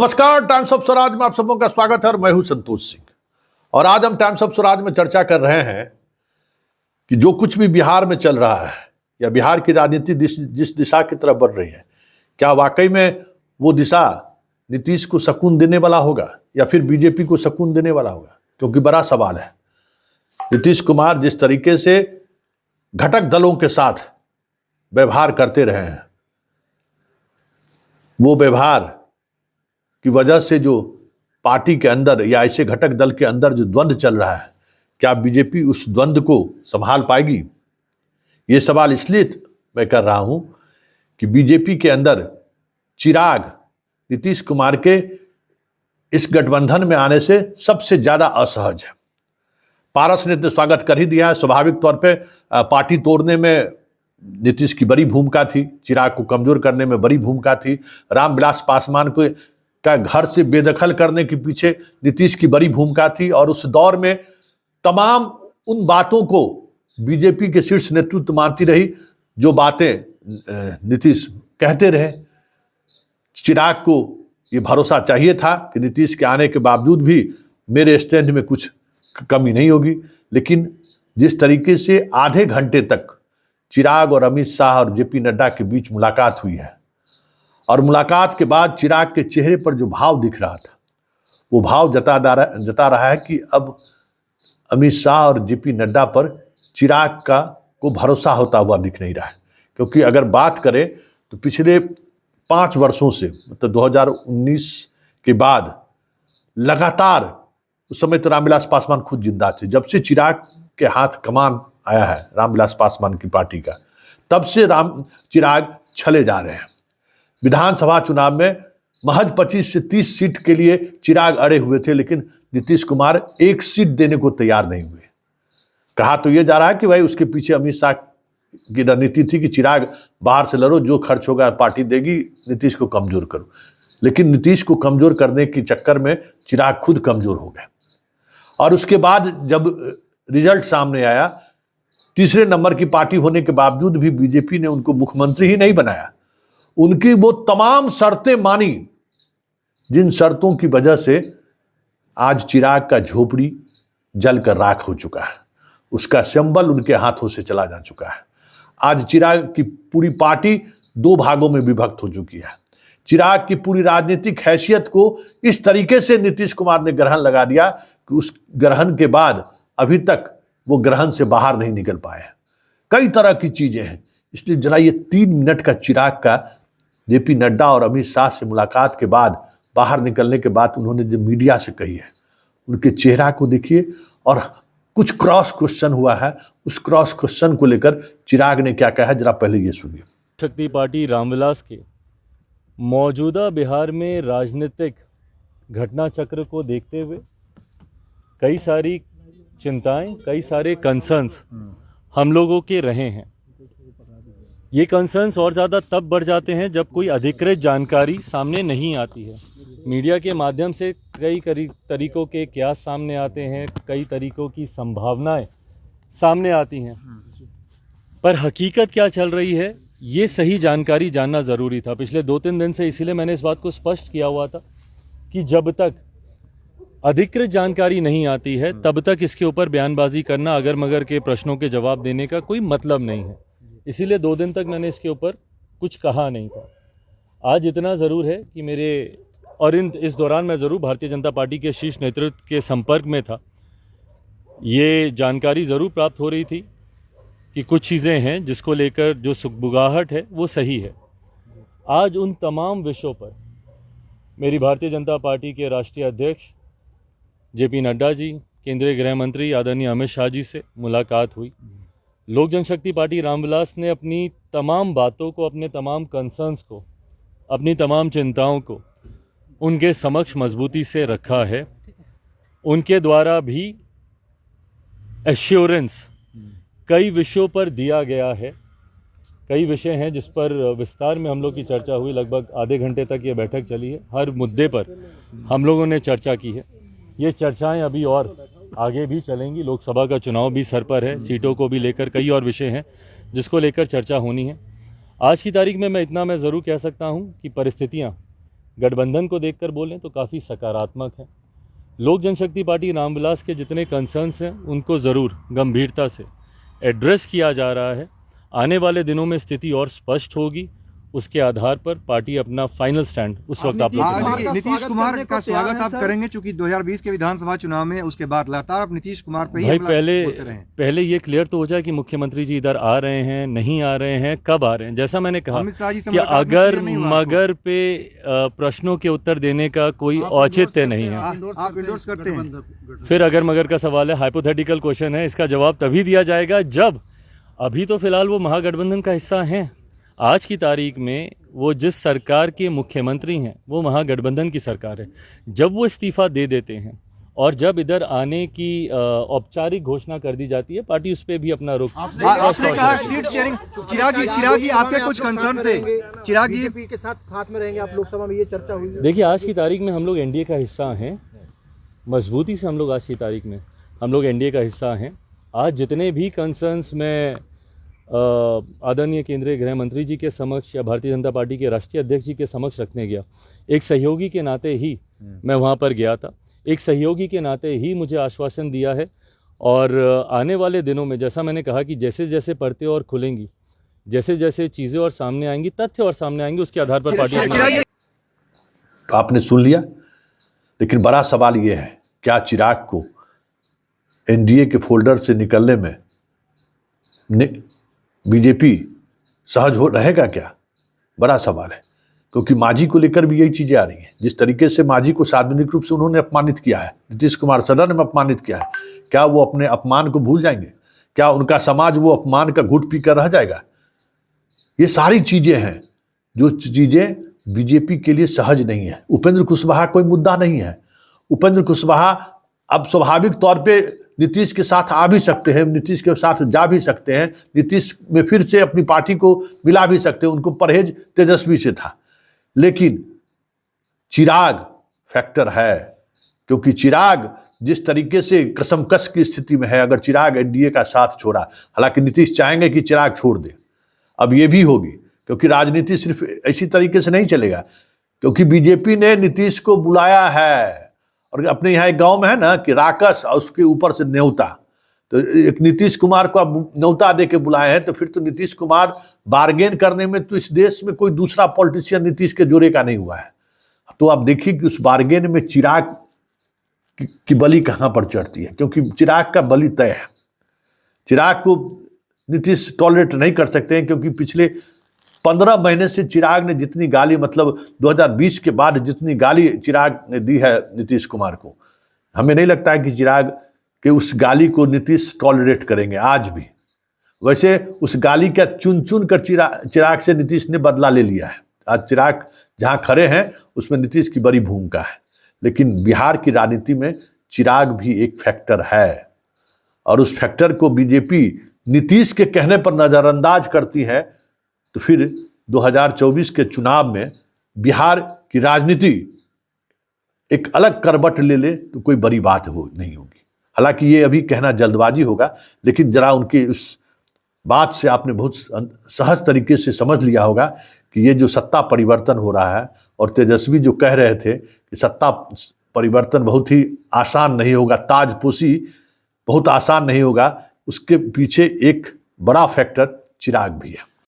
नमस्कार, times of Swaraj में आप सबों का स्वागत है और मैं हूं संतोष सिंह। और आज हम टाइम्स ऑफ स्वराज में चर्चा कर रहे हैं कि जो कुछ भी बिहार में चल रहा है या बिहार की राजनीति जिस दिशा की तरफ बढ़ रही है, क्या वाकई में वो दिशा नीतीश को सुकून देने वाला होगा या फिर बीजेपी को सुकून देने वाला होगा? क्योंकि बड़ा सवाल है। नीतीश कुमार जिस तरीके से घटक दलों के साथ व्यवहार करते रहे हैं, वो व्यवहार की वजह से जो पार्टी के अंदर या ऐसे घटक दल के अंदर जो द्वंद्व चल रहा है, क्या बीजेपी उस द्वंद्व को संभाल पाएगी? ये सवाल इसलिए मैं कर रहा हूं कि बीजेपी के अंदर चिराग नीतीश कुमार के इस गठबंधन में आने से सबसे ज्यादा असहज है। पारस ने तो स्वागत कर ही दिया है। स्वाभाविक तौर पे पार्टी तोड़ने में नीतीश की बड़ी भूमिका थी, चिराग को कमजोर करने में बड़ी भूमिका थी, रामविलास पासवान को का घर से बेदखल करने के पीछे नीतीश की बड़ी भूमिका थी। और उस दौर में तमाम उन बातों को बीजेपी के शीर्ष नेतृत्व मानती रही जो बातें नीतीश कहते रहे। चिराग को ये भरोसा चाहिए था कि नीतीश के आने के बावजूद भी मेरे स्टैंड में कुछ कमी नहीं होगी, लेकिन जिस तरीके से आधे घंटे तक चिराग और अमित शाह और जेपी नड्डा के बीच मुलाकात हुई है और मुलाकात के बाद चिराग के चेहरे पर जो भाव दिख रहा था, वो भाव जता रहा है कि अब अमित शाह और जेपी नड्डा पर चिराग को भरोसा होता हुआ दिख नहीं रहा है। क्योंकि अगर बात करें तो पिछले 5 वर्षों से, मतलब 2019 के बाद लगातार, उस समय तो रामविलास पासवान खुद जिंदा थे, जब से चिराग के हाथ कमान आया है रामविलास पासवान की पार्टी का, तब से चिराग छले जा रहे हैं। विधानसभा चुनाव में महज 25 से 30 सीट के लिए चिराग अड़े हुए थे, लेकिन नीतीश कुमार 1 सीट देने को तैयार नहीं हुए। कहा तो यह जा रहा है कि भाई उसके पीछे अमित शाह की रणनीति थी कि चिराग बाहर से लड़ो, जो खर्च होगा पार्टी देगी, नीतीश को कमजोर करो। लेकिन नीतीश को कमजोर करने के चक्कर में चिराग खुद कमजोर हो गए। और उसके बाद जब रिजल्ट सामने आया, तीसरे नंबर की पार्टी होने के बावजूद भी बीजेपी ने उनको मुख्यमंत्री ही नहीं बनाया। उनकी वो तमाम शर्तें मानी जिन शर्तों की वजह से आज चिराग का झोपड़ी जलकर राख हो चुका है, उसका सिंबल उनके हाथों से चला जा चुका है। आज चिराग की पूरी पार्टी 2 भागों में विभक्त हो चुकी है। चिराग की पूरी राजनीतिक हैसियत को इस तरीके से नीतीश कुमार ने ग्रहण लगा दिया कि उस ग्रहण के बाद अभी तक वो ग्रहण से बाहर नहीं निकल पाए हैं। कई तरह की चीजें हैं। इसलिए जरा ये 3 मिनट का चिराग का जेपी नड्डा और अमित शाह से मुलाकात के बाद, बाहर निकलने के बाद उन्होंने जो मीडिया से कही है, उनके चेहरा को देखिए और कुछ क्रॉस क्वेश्चन हुआ है, उस क्रॉस क्वेश्चन को लेकर चिराग ने क्या कहा है, जरा पहले ये सुनिए। शक्ति पार्टी रामविलास के मौजूदा बिहार में राजनीतिक घटना चक्र को देखते हुए कई सारी चिंताएं, कई सारे कंसर्न्स हम लोगों के रहे हैं। ये कंसर्न्स और ज़्यादा तब बढ़ जाते हैं जब कोई अधिकृत जानकारी सामने नहीं आती है। मीडिया के माध्यम से कई तरीकों के क्यास सामने आते हैं, कई तरीकों की संभावनाएं सामने आती हैं, पर हकीकत क्या चल रही है ये सही जानकारी जानना ज़रूरी था। पिछले 2-3 दिन से इसीलिए मैंने इस बात को स्पष्ट किया हुआ था कि जब तक अधिकृत जानकारी नहीं आती है तब तक इसके ऊपर बयानबाजी करना, अगर मगर के प्रश्नों के जवाब देने का कोई मतलब नहीं है। इसीलिए 2 दिन तक मैंने इसके ऊपर कुछ कहा नहीं था। आज इतना ज़रूर है कि इस दौरान मैं ज़रूर भारतीय जनता पार्टी के शीर्ष नेतृत्व के संपर्क में था। ये जानकारी ज़रूर प्राप्त हो रही थी कि कुछ चीज़ें हैं जिसको लेकर जो सुगबुगाहट है वो सही है। आज उन तमाम विषयों पर मेरी भारतीय जनता पार्टी के राष्ट्रीय अध्यक्ष जेपी नड्डा जी, केंद्रीय गृह मंत्री आदरणीय अमित शाह जी से मुलाकात हुई। लोक जनशक्ति पार्टी रामविलास ने अपनी तमाम बातों को, अपने तमाम कंसर्न्स को, अपनी तमाम चिंताओं को उनके समक्ष मजबूती से रखा है। उनके द्वारा भी एश्योरेंस कई विषयों पर दिया गया है। कई विषय हैं जिस पर विस्तार में हम लोग की चर्चा हुई। लगभग आधे घंटे तक ये बैठक चली है। हर मुद्दे पर हम लोगों ने चर्चा की है। ये चर्चाएं अभी और आगे भी चलेंगी। लोकसभा का चुनाव भी सर पर है, सीटों को भी लेकर कई और विषय हैं जिसको लेकर चर्चा होनी है। आज की तारीख में मैं ज़रूर कह सकता हूं कि परिस्थितियां गठबंधन को देखकर बोलें तो काफ़ी सकारात्मक है। लोक जनशक्ति पार्टी रामविलास के जितने कंसर्न्स हैं उनको ज़रूर गंभीरता से एड्रेस किया जा रहा है। आने वाले दिनों में स्थिति और स्पष्ट होगी, उसके आधार पर पार्टी अपना फाइनल स्टैंड उस वक्त आप नीतीश कुमार का स्वागत आप करेंगे, चूंकि 2020 के विधानसभा चुनाव में उसके बाद लगातार आप नीतीश कुमार पे ही भाई बोलते रहे। पहले ये क्लियर तो हो जाए कि मुख्यमंत्री जी इधर आ रहे हैं, नहीं आ रहे हैं, कब आ रहे हैं। जैसा मैंने कहा कि अगर मगर पे प्रश्नों के उत्तर देने का कोई औचित्य नहीं है। आप इंडोर्स करते हैं? फिर अगर मगर का सवाल है, हाइपोथेटिकल क्वेश्चन है, इसका जवाब तभी दिया जाएगा जब, अभी तो फिलहाल वो महागठबंधन का हिस्सा हैं। आज की तारीख में वो जिस सरकार के मुख्यमंत्री हैं वो महागठबंधन की सरकार है। जब वो इस्तीफ़ा दे देते हैं और जब इधर आने की औपचारिक घोषणा कर दी जाती है, पार्टी उस पर भी अपना रुख। आपने कहा सीट शेयरिंग, चिरागी आपके कुछ कंसर्न थे, चिरागी बीजेपी के साथ में रहेंगे आप लोकसभा में, ये चर्चा हुई। देखिए, आज की तारीख में हम लोग एनडीए का हिस्सा हैं, मजबूती से हम लोग आज की तारीख में हम लोग एनडीए का हिस्सा हैं। आज जितने भी कंसर्न्स में आदरणीय केंद्रीय गृह मंत्री जी के समक्ष या भारतीय जनता पार्टी के राष्ट्रीय अध्यक्ष जी के समक्ष रखने गया, एक सहयोगी के नाते ही मैं वहाँ पर गया था। एक सहयोगी के नाते ही मुझे आश्वासन दिया है और आने वाले दिनों में, जैसा मैंने कहा कि जैसे जैसे परतें और खुलेंगी, जैसे जैसे चीज़ें और सामने आएंगी, तथ्य और सामने आएंगे, उसके आधार पर पार्टी। आपने सुन लिया, लेकिन बड़ा सवाल ये है, क्या चिराग को एनडीए के फोल्डर से निकलने में बीजेपी सहज हो रहेगा क्या? बड़ा सवाल है, क्योंकि मांझी को लेकर भी यही चीजें आ रही हैं। जिस तरीके से मांझी को सार्वजनिक रूप से उन्होंने अपमानित किया है, नीतीश कुमार सदन में अपमानित किया है, क्या वो अपने अपमान को भूल जाएंगे? क्या उनका समाज वो अपमान का घूंट पी कर रह जाएगा? ये सारी चीजें हैं जो चीजें बीजेपी के लिए सहज नहीं है। उपेंद्र कुशवाहा कोई मुद्दा नहीं है। उपेंद्र कुशवाहा अब स्वाभाविक तौर पे नीतीश के साथ आ भी सकते हैं, नीतीश के साथ जा भी सकते हैं, नीतीश में फिर से अपनी पार्टी को मिला भी सकते हैं। उनको परहेज तेजस्वी से था, लेकिन चिराग फैक्टर है, क्योंकि चिराग जिस तरीके से कसमकस की स्थिति में है, अगर चिराग एनडीए का साथ छोड़ा, हालांकि नीतीश चाहेंगे कि चिराग छोड़ दे, अब ये भी होगी, क्योंकि राजनीति सिर्फ ऐसी तरीके से नहीं चलेगा, क्योंकि बीजेपी ने नीतीश को बुलाया है। और अपने यहाँ एक गांव में है ना कि राकस और उसके ऊपर से न्योता, तो एक नीतीश कुमार को अब न्योता दे के बुलाए हैं, तो फिर तो नीतीश कुमार बार्गेन करने में तो इस देश में कोई दूसरा पॉलिटिशियन नीतीश के जोरे का नहीं हुआ है। तो आप देखिए कि उस बार्गेन में चिराग की बलि कहाँ पर चढ़ती है, क्योंकि चिराग का बलि तय है। चिराग को नीतीश टॉलरेट नहीं कर सकते हैं, क्योंकि पिछले 15 महीने से चिराग ने जितनी गाली, मतलब 2020 के बाद जितनी गाली चिराग ने दी है नीतीश कुमार को, हमें नहीं लगता है कि चिराग के उस गाली को नीतीश टॉलरेट करेंगे आज भी। वैसे उस गाली का चुन चुन कर चिराग से नीतीश ने बदला ले लिया है। आज चिराग जहाँ खड़े हैं उसमें नीतीश की बड़ी भूमिका है, लेकिन बिहार की राजनीति में चिराग भी एक फैक्टर है, और उस फैक्टर को बीजेपी नीतीश के कहने पर नजरअंदाज करती है, तो फिर 2024 के चुनाव में बिहार की राजनीति एक अलग करवट ले ले तो कोई बड़ी बात नहीं होगी। हालांकि ये अभी कहना जल्दबाजी होगा, लेकिन जरा उनकी उस बात से आपने बहुत सहज तरीके से समझ लिया होगा कि ये जो सत्ता परिवर्तन हो रहा है, और तेजस्वी जो कह रहे थे कि सत्ता परिवर्तन बहुत ही आसान नहीं होगा, ताजपोशी बहुत आसान नहीं होगा, उसके पीछे एक बड़ा फैक्टर चिराग भी है।